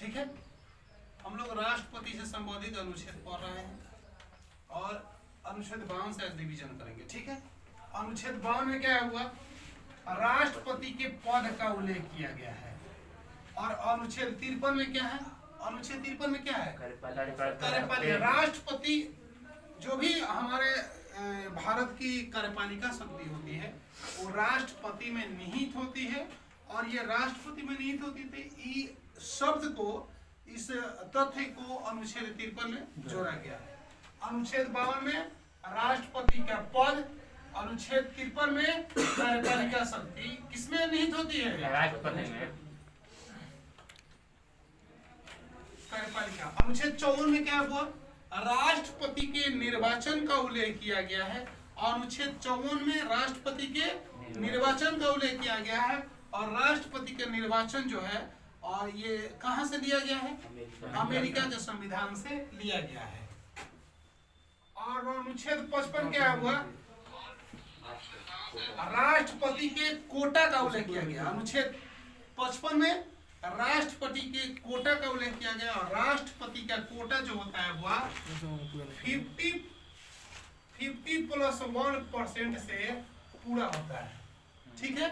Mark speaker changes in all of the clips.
Speaker 1: ठीक है, हम लोग राष्ट्रपति से संबंधित अनुच्छेद पढ़ रहे हैं और अनुच्छेद 52 से डिवीजन करेंगे। ठीक है, अनुच्छेद 52 में क्या हुआ, राष्ट्रपति के पद का उल्लेख किया गया है। और अनुच्छेद 53 में क्या है, अनुच्छेद 53 में क्या है, कार्यपालिका। राष्ट्रपति जो भी हमारे भारत की कार्यपालिका शक्ति होती है वो राष्ट्रपति में निहित होती है। और ये राष्ट्रपति में निहित होती थी, शब्द को, इस तथ्य को अनुच्छेद 53 में जोड़ा गया है। अनुच्छेद 52 में राष्ट्रपति का पद, अनुच्छेद 53 में कार्यपालिका शक्ति किसमें निहित होती है, राष्ट्रपति में, कार्यपालिका। अनुच्छेद 54 में क्या हुआ, राष्ट्रपति के निर्वाचन का उल्लेख किया गया है। अनुच्छेद 54 में राष्ट्रपति के निर्वाचन का उल्लेख किया गया है। और राष्ट्रपति का निर्वाचन जो है, और ये कहां से लिया गया है, अमेरिका के संविधान से लिया गया है। और अनुच्छेद 55 क्या हुआ, राष्ट्रपति के कोटा का उल्लेख किया गया। अनुच्छेद 55 में राष्ट्रपति के कोटा का उल्लेख किया गया। और राष्ट्रपति का कोटा जो होता है वह 50+1% से पूरा होता है। ठीक है,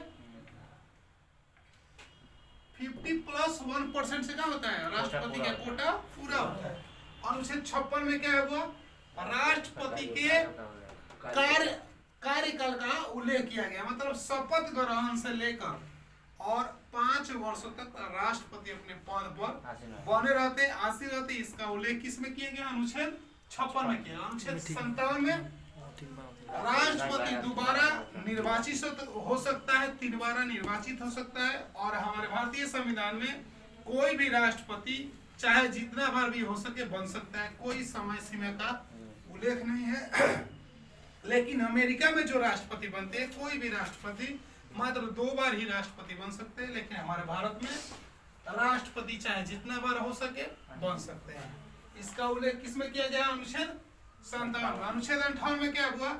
Speaker 1: 50+1% से क्या होता है, राष्ट्रपति का कोटा पूरा होता है। अनुच्छेद 56 में क्या हुआ, राष्ट्रपति के कार्यकाल का उल्लेख किया गया। मतलब शपथ ग्रहण से लेकर और 5 वर्षों तक राष्ट्रपति अपने पद पर बने रहते, आसीन रहते। इसका उल्लेख किसमें किया गया, अनुच्छेद 56 में किया। अनुच्छेद 57 में राष्ट्रपति दोबारा निर्वाचित हो सकता है, 3 बार निर्वाचित हो सकता है। और हमारे भारतीय संविधान में कोई भी राष्ट्रपति चाहे जितना बार भी हो सके बन सकता है, कोई समय सीमा का उल्लेख नहीं है। लेकिन अमेरिका में जो राष्ट्रपति बनते हैं, कोई भी राष्ट्रपति मात्र 2 बार ही राष्ट्रपति बन सकते हैं। लेकिन हमारे भारत में राष्ट्रपति चाहे जितना बार हो सके बन सकते हैं। इसका उल्लेख किसमें किया गया, अनुच्छेद 57। अनुच्छेद 58 में क्या हुआ,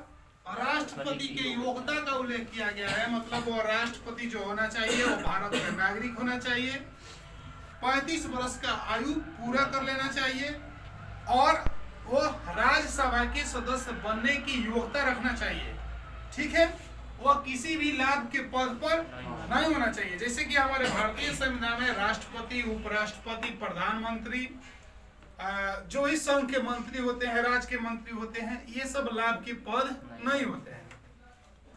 Speaker 1: राष्ट्रपति के योग्यता का उल्लेख किया गया है। मतलब वो राष्ट्रपति जो होना चाहिए वो भारत का नागरिक होना चाहिए, 35 वर्ष का आयु पूरा कर लेना चाहिए और वो राज्यसभा के सदस्य बनने की योग्यता रखना चाहिए। ठीक है, वह किसी भी लाभ के पद पर नहीं होना चाहिए। जैसे कि हमारे भारतीय संविधान में राष्ट्रपति, उपराष्ट्रपति, प्रधानमंत्री, जो इस संघ के मंत्री होते हैं, राज्य के मंत्री होते हैं, ये सब लाभ के पद नहीं होते हैं।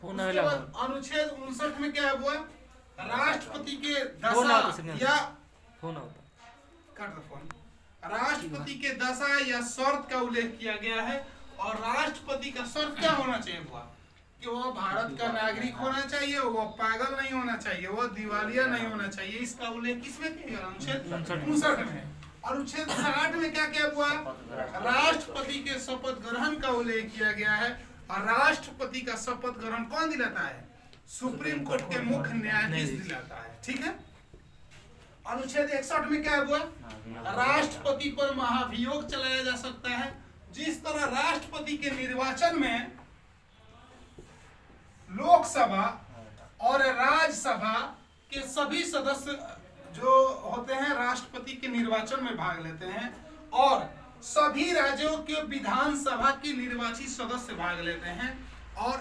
Speaker 1: उसके बाद अनुच्छेद 59 में क्या हुआ, राष्ट्रपति के राष्ट्रपति के दशा या शर्त का उल्लेख किया गया है। और राष्ट्रपति का शर्त क्या होना चाहिए, कि वो भारत का नागरिक होना चाहिए, वो पागल नहीं होना चाहिए, वो दिवालिया नहीं होना चाहिए। इसका उल्लेख किसमें किया गया, अनुच्छेद 59 में। अनुच्छेद 60 में क्या क्या हुआ, राष्ट्रपति के शपथ ग्रहण का उल्लेख किया गया है। और राष्ट्रपति का शपथ ग्रहण कौन दिलाता है, सुप्रीम कोर्ट के मुख्य न्यायाधीश दिलाता है। ठीक है, अनुच्छेद 61 में क्या हुआ, राष्ट्रपति पर महाभियोग चलाया जा सकता है। जिस तरह राष्ट्रपति के निर्वाचन में लोकसभा और राज्यसभा के सभी सदस्य जो होते हैं राष्ट्रपति के निर्वाचन में भाग लेते हैं, और सभी राज्यों के विधानसभा के निर्वाचित सदस्य भाग लेते हैं। और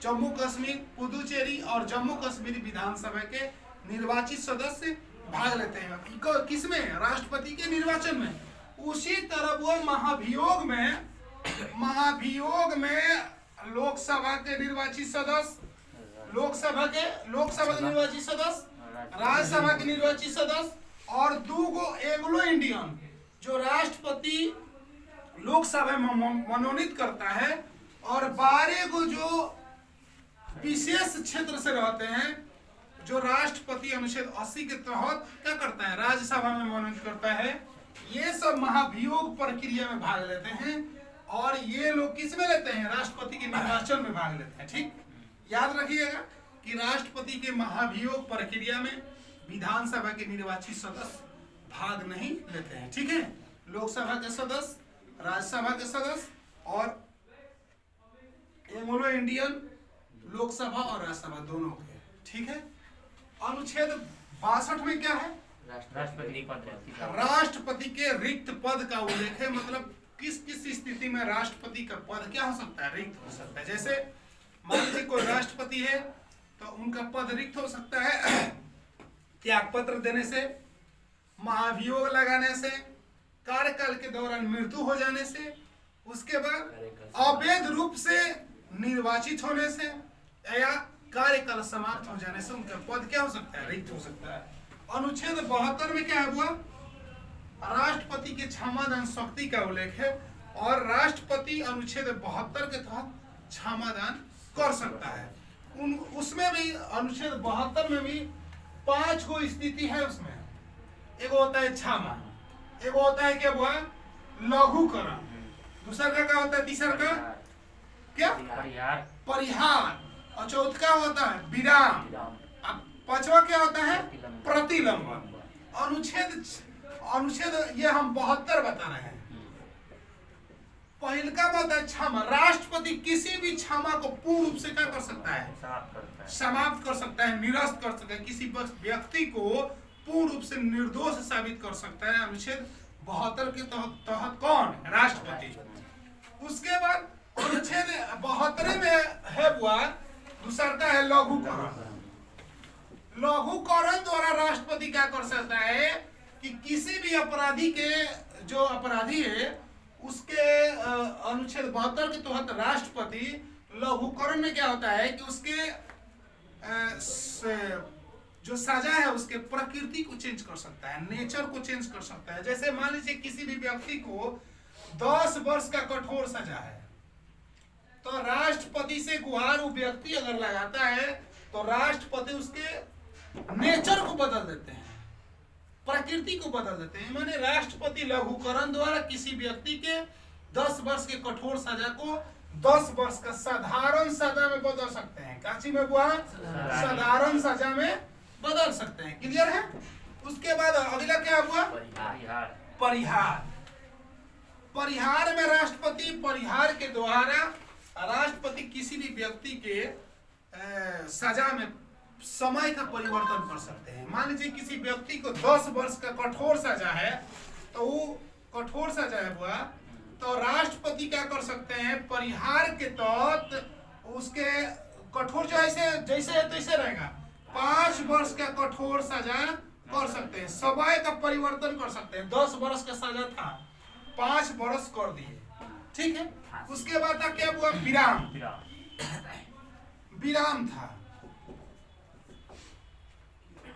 Speaker 1: जम्मू कश्मीर, पुदुचेरी और जम्मू कश्मीर विधानसभा के निर्वाचित सदस्य भाग लेते हैं किसमें, राष्ट्रपति के निर्वाचन में। उसी तरह वो महाभियोग में लोकसभा के निर्वाचित सदस्य, लोकसभा के निर्वाचित सदस्य, राज्यसभा के निर्वाचित सदस्य और 2 एंग्लो इंडियन जो राष्ट्रपति लोकसभा में मनोनीत करता है, और 12 जो विशेष क्षेत्र से रहते हैं, जो राष्ट्रपति अनुच्छेद 80 के तहत क्या करता है, राज्यसभा में मनोनीत करता है। ये सब महाभियोग प्रक्रिया में भाग लेते हैं। और ये लोग किस में लेते हैं, राष्ट्रपति के निर्वाचन में भाग लेते हैं। ठीक, याद रखिएगा कि राष्ट्रपति के महाभियोग प्रक्रिया में विधानसभा के निर्वाचित सदस्य भाग नहीं लेते हैं। ठीक है, लोकसभा के सदस्य, राज्यसभा के सदस्य और एंग्लो इंडियन लोकसभा और राज्यसभा दोनों के। ठीक है, अनुच्छेद 62 में क्या है, राष्ट्रपति के रिक्त पद का उल्लेख है, मतलब किस किस स्थिति में राष्ट्रपति का पद क्या हो सकता है, रिक्त हो सकता है। जैसे मान लीजिए कोई राष्ट्रपति है तो उनका पद रिक्त हो सकता है त्याग पत्र देने से, महाभियोग लगाने से, कार्यकाल के दौरान मृत्यु हो जाने से, उसके बाद अवैध रूप से निर्वाचित होने से, या कार्यकाल समाप्त हो जाने से उनका पद क्या हो सकता है, रिक्त हो सकता है। अनुच्छेद 72 में क्या हुआ, राष्ट्रपति के क्षमादान शक्ति का उल्लेख है और राष्ट्रपति अनुच्छेद 72 के तहत क्षमादान कर सकता है। उसमें भी अनुच्छेद 72 में भी 5 को स्थिति है। उसमें एक होता है क्षमा, एक होता है क्या हुआ, लघुकरण, दूसरा का क्या होता है, तीसरा का क्या, परिहार, और चौथा का होता है विराम, अब पांचवा क्या होता है, प्रतिलंबन। अनुच्छेद ये हम 72 बता रहे हैं। पहल का होता है क्षमा, राष्ट्रपति किसी भी क्षमा को पूर्ण रूप से क्या कर सकता है, समाप्त कर सकता है, निरस्त कर सकता है, किसी व्यक्ति को पूर्ण रूप से निर्दोष साबित कर सकता है। अनुच्छेद 72 के तहत कौन, राष्ट्रपति। उसके बाद अनुच्छेद 72 में है हुआ दूसरा का है लघुकरण। लघुकरण द्वारा राष्ट्रपति क्या कर सकता है कि किसी भी अपराधी के, जो अपराधी है उसके अनुच्छेद 72 के तहत राष्ट्रपति लघुकरण में क्या होता है कि उसके जो सजा है उसके प्रकृति को चेंज कर सकता है, नेचर को चेंज कर सकता है। जैसे मान लीजिए किसी भी व्यक्ति को 10 वर्ष का कठोर सजा है, तो राष्ट्रपति से गुहार वो व्यक्ति अगर लगाता है तो राष्ट्रपति उसके नेचर को बदल देते हैं, प्रकृति को बदल देते हैं। माने राष्ट्रपति लघुकरण द्वारा किसी व्यक्ति के 10 वर्ष के कठोर सजा को 10 वर्ष का साधारण सजा में बदल सकते हैं। काची में हुआ, साधारण सजा में बदल सकते हैं। क्लियर है। उसके बाद अगला क्या हुआ, परिहार। परिहार में राष्ट्रपति परिहार के द्वारा राष्ट्रपति किसी भी व्यक्ति के सजा में समय का परिवर्तन कर सकते हैं। मान लीजिए किसी व्यक्ति को 10 वर्ष का कठोर सजा है, तो वो कठोर सजा है हुआ, तो राष्ट्रपति क्या कर सकते हैं, परिहार के तहत उसके कठोर जो ऐसे जैसे है तैसे रहेगा, 5 वर्ष का कठोर सजा कर सकते हैं, समय का परिवर्तन कर सकते हैं। 10 वर्ष का सजा था, 5 वर्ष कर दिए, ठीक है। उसके बाद क्या हुआ, विराम। विराम था।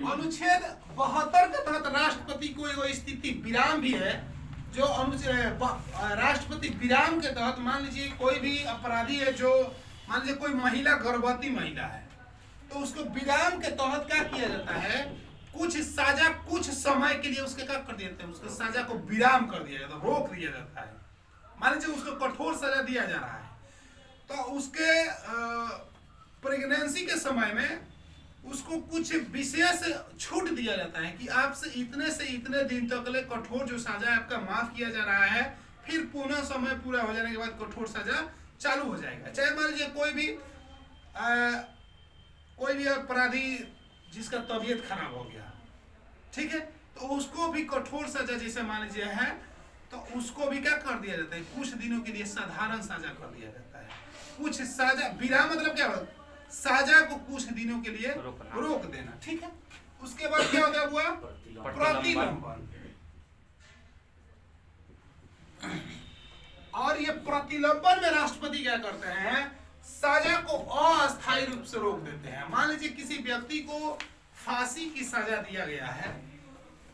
Speaker 1: अनुच्छेद 72 के तहत राष्ट्रपति को एक स्थिति विराम भी है, जो राष्ट्रपति विराम के तहत मान लीजिए कोई भी अपराधी है, जो मान लीजिए कोई महिला गर्भवती महिला है, तो उसको विराम के तहत क्या किया जाता है, कुछ सजा कुछ समय के लिए उसके क्या कर देते हैं, उसके सजा को विराम कर दिया जाता है, रोक दिया जाता है। मान लीजिए उसको कठोर सजा दिया जा रहा है, तो उसके प्रेगनेंसी के समय में उसको कुछ विशेष छूट दिया जाता है कि आपसे इतने से इतने दिन तक ले कठोर जो सजा आपका माफ किया जा रहा है, फिर पुनः समय पूरा हो जाने के बाद कठोर सजा चालू हो जाएगा। चाहे मान लीजिए कोई भी अपराधी जिसका तबीयत खराब हो गया, ठीक है, तो उसको भी कठोर सजा जैसे मान लीजिए है, तो उसको भी क्या कर दिया जाता है, कुछ दिनों के लिए साधारण सजा कर दिया जाता है। कुछ सजा, विराम मतलब क्या होता है, सजा को कुछ दिनों के लिए रोक देना, ठीक है। उसके बाद क्या होता हुआ, प्रतिलंबन। और ये प्रतिलंबन में राष्ट्रपति क्या करते हैं, सजा को अस्थायी रूप से रोक देते हैं। मान लीजिए किसी व्यक्ति को फांसी की सजा दिया गया है,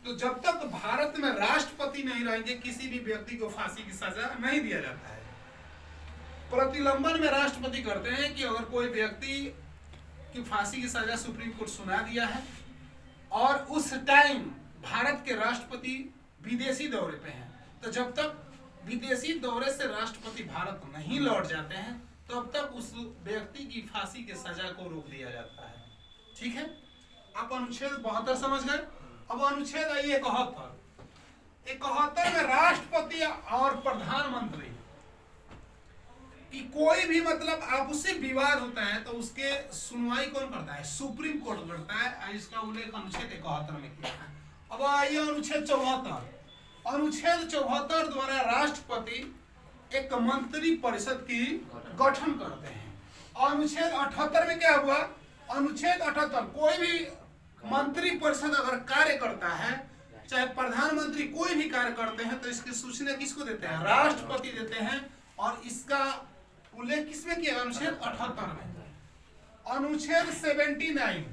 Speaker 1: तो जब तक भारत में राष्ट्रपति नहीं रहेंगे किसी भी व्यक्ति को फांसी की सजा नहीं दिया जाता है। प्रतिलंबन में राष्ट्रपति करते हैं कि अगर कोई व्यक्ति की फांसी की सजा सुप्रीम कोर्ट सुना दिया है और उस टाइम भारत के राष्ट्रपति विदेशी दौरे पे हैं, तो जब तक विदेशी दौरे से राष्ट्रपति भारत नहीं लौट जाते हैं तब तक उस व्यक्ति की फांसी की सजा को रोक दिया जाता है, ठीक है। आप अनुच्छेद 72 समझ गए। अब अनुच्छेद 71 में राष्ट्रपति और प्रधानमंत्री कि कोई भी मतलब आपसी विवाद होता है तो उसके सुनवाई कौन करता है, सुप्रीम कोर्ट करता है। इसका उल्लेख अनुच्छेद 71 में किया है। अब आइए अनुच्छेद 74। अनुच्छेद 74 द्वारा राष्ट्रपति एक मंत्री परिषद की गठन करते हैं। अनुच्छेद 78 में क्या हुआ? अनुच्छेद 78 कोई भी मंत्री परिषद अगर कार्य करता है, चाहे प्रधानमंत्री कोई भी कार्य करते हैं, तो इसकी सूचना किसको देते हैं? राष्ट्रपति देते हैं। और इसका उल्लेख किसमें किया? अनुच्छेद 78 में। अनुच्छेद 79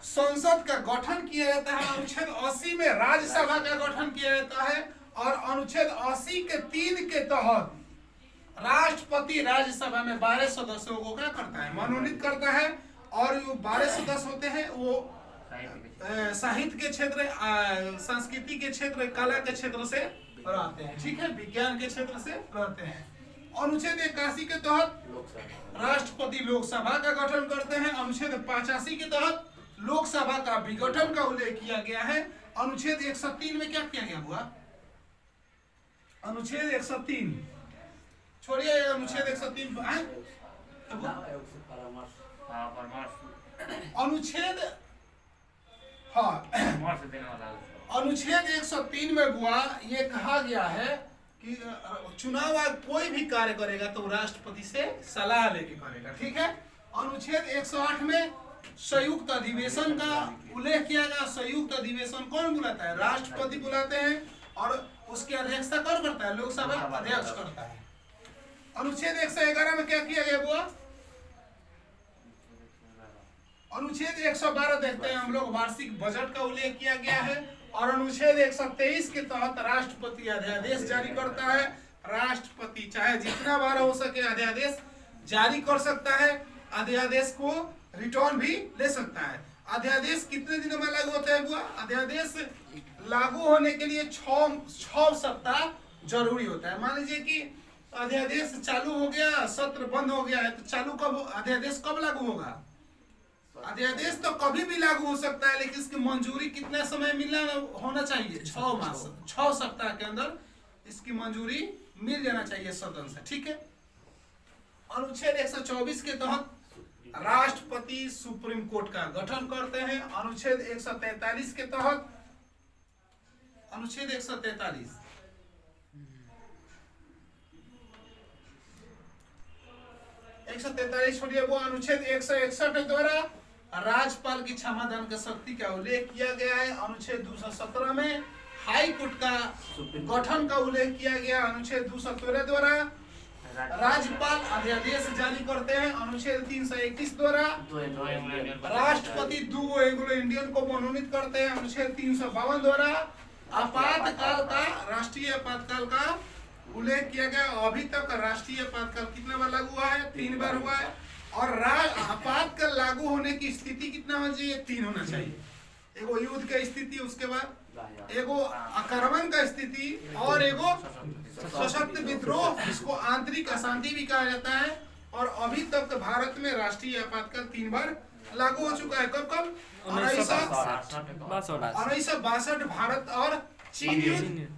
Speaker 1: संसद का गठन किया जाता है। अनुच्छेद 80 में राज्यसभा का गठन किया जाता है। और अनुच्छेद 80 के 3 के तहत राष्ट्रपति राज्यसभा में 12 सदस्यों को क्या करता है? मनोनीत करता है। और जो 12 सदस्य होते हैं वो साहित्य के क्षेत्र, संस्कृति के क्षेत्र, कला के क्षेत्र से रहते हैं, ठीक है, विज्ञान के क्षेत्र से रहते हैं। अनुच्छेद 81 के तहत राष्ट्रपति लोकसभा का गठन करते हैं। अनुच्छेद 85 के तहत लोकसभा का विघटन का उल्लेख किया गया है। अनुच्छेद 103 में क्या किया गया हुआ? अनुच्छेद 103 छोड़िए, अनुच्छेद 103 अनुच्छेद अनुच्छेद 103 में हुआ ये कहा गया है कि चुनाव आयोग कोई भी कार्य करेगा तो राष्ट्रपति से सलाह लेके करेगा, ठीक है। अनुच्छेद 108 में संयुक्त अधिवेशन का उल्लेख किया गया। संयुक्त अधिवेशन कौन बुलाता है? राष्ट्रपति बुलाते हैं। और उसकी अध्यक्षता कौन करता है? लोकसभा अध्यक्ष करता है। अनुच्छेद 111 में क्या किया गया हुआ? अनुच्छेद 112 देखते हैं हम लोग, वार्षिक बजट का उल्लेख किया गया है। और अनुच्छेद 123 के तहत राष्ट्रपति अध्यादेश जारी करता है। राष्ट्रपति चाहे जितना बार हो सके अध्यादेश जारी कर सकता है। अध्यादेश को रिटर्न भी ले सकता है। अध्यादेश कितने दिनों में लागू होता है हुआ? अध्यादेश लागू होने के लिए 6 सप्ताह जरूरी होता है। मान लीजिए कि अध्यादेश चालू हो गया, सत्र बंद हो गया है, तो चालू कब अध्यादेश कब लागू होगा? अध्यादेश तो कभी भी लागू हो सकता है, लेकिन इसकी मंजूरी कितना समय मिलना होना चाहिए? 6 मास, 6 सप्ताह के अंदर इसकी मंजूरी मिल जाना चाहिए सदन से, ठीक है। अनुच्छेद 124 के तहत राष्ट्रपति सुप्रीम कोर्ट का गठन करते हैं। अनुच्छेद 143 के तहत अनुच्छेद 143 छोड़िए, वो अनुच्छेद 161 द्वारा राज्यपाल की क्षमादान की शक्ति का उल्लेख किया गया है। अनुच्छेद 217 में हाई कोर्ट का गठन का उल्लेख किया गया। अनुच्छेद 213 द्वारा राज्यपाल अध्यादेश जारी करते हैं। अनुच्छेद 331 द्वारा राष्ट्रपति 2 एंग्लो इंडियन को मनोनीत करते हैं। अनुच्छेद 352 द्वारा आपातकाल का, राष्ट्रीय आपातकाल का उल्लेख किया गया। अभी तक राष्ट्रीय आपातकाल कितने बार लागू हुआ है? 3 बार हुआ है। और आपातकाल लागू होने की स्थिति कितना होना चाहिए? 3 होना चाहिए। एगो युद्ध की स्थिति, उसके बाद एगो आक्रमण का स्थिति, और एगो सशक्त विद्रोह, जिसको आंतरिक अशांति भी कहा जाता है। और अभी तक भारत में राष्ट्रीय आपातकाल 3 बार लागू हो चुका है। कब कब? 1962 भारत और चीन युद्ध।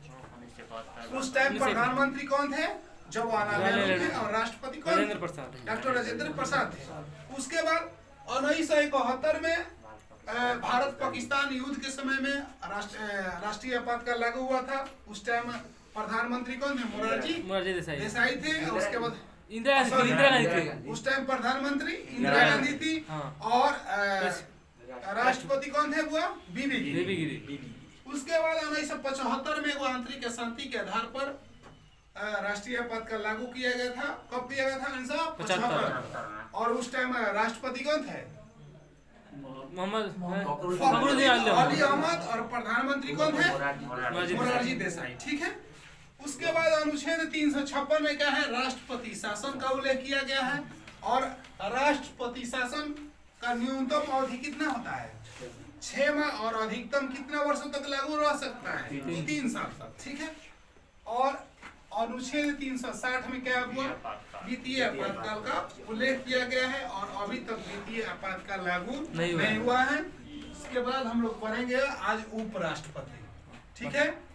Speaker 1: उस टाइम प्रधानमंत्री कौन थे? जवाहरलाल नेहरू थे। और राष्ट्रपति कौन? डॉक्टर राजेंद्र प्रसाद थे। उसके बाद 1971 में भारत पाकिस्तान युद्ध के समय में राष्ट्रीय आपातकाल लागू हुआ था। उस टाइम प्रधानमंत्री कौन थे? मोरारजी देसाई थे। और उसके बाद इंदिरा गांधी थी। उस टाइम प्रधानमंत्री इंदिरा गांधी थी। और राष्ट्रपति कौन थे? वो बीबी गिरी। उसके बाद 1975 में वो आंतरिक अशांति के आधार पर राष्ट्रीय आपातकाल लागू किया गया था। कब किया गया था? 1975। और उस टाइम राष्ट्रपति कौन थे? फखरुद्दीन अली अहमद। और प्रधानमंत्री कौन थे? मोरारजी देसाई, ठीक है। उसके बाद अनुच्छेद 356 में क्या है? राष्ट्रपति शासन का उल्लेख किया गया है। और राष्ट्रपति शासन का न्यूनतम अवधि कितना होता है? 6 माह। और अधिकतम कितना वर्षों तक लागू रह सकता है? 3 साल तक, ठीक है। और अनुच्छेद 360 में क्या हुआ? द्वितीय आपातकाल का उल्लेख किया गया है। और अभी तक द्वितीय आपातकाल लागू नहीं हुआ है। इसके बाद हम लोग पढ़ेंगे आज उपराष्ट्रपति, ठीक है।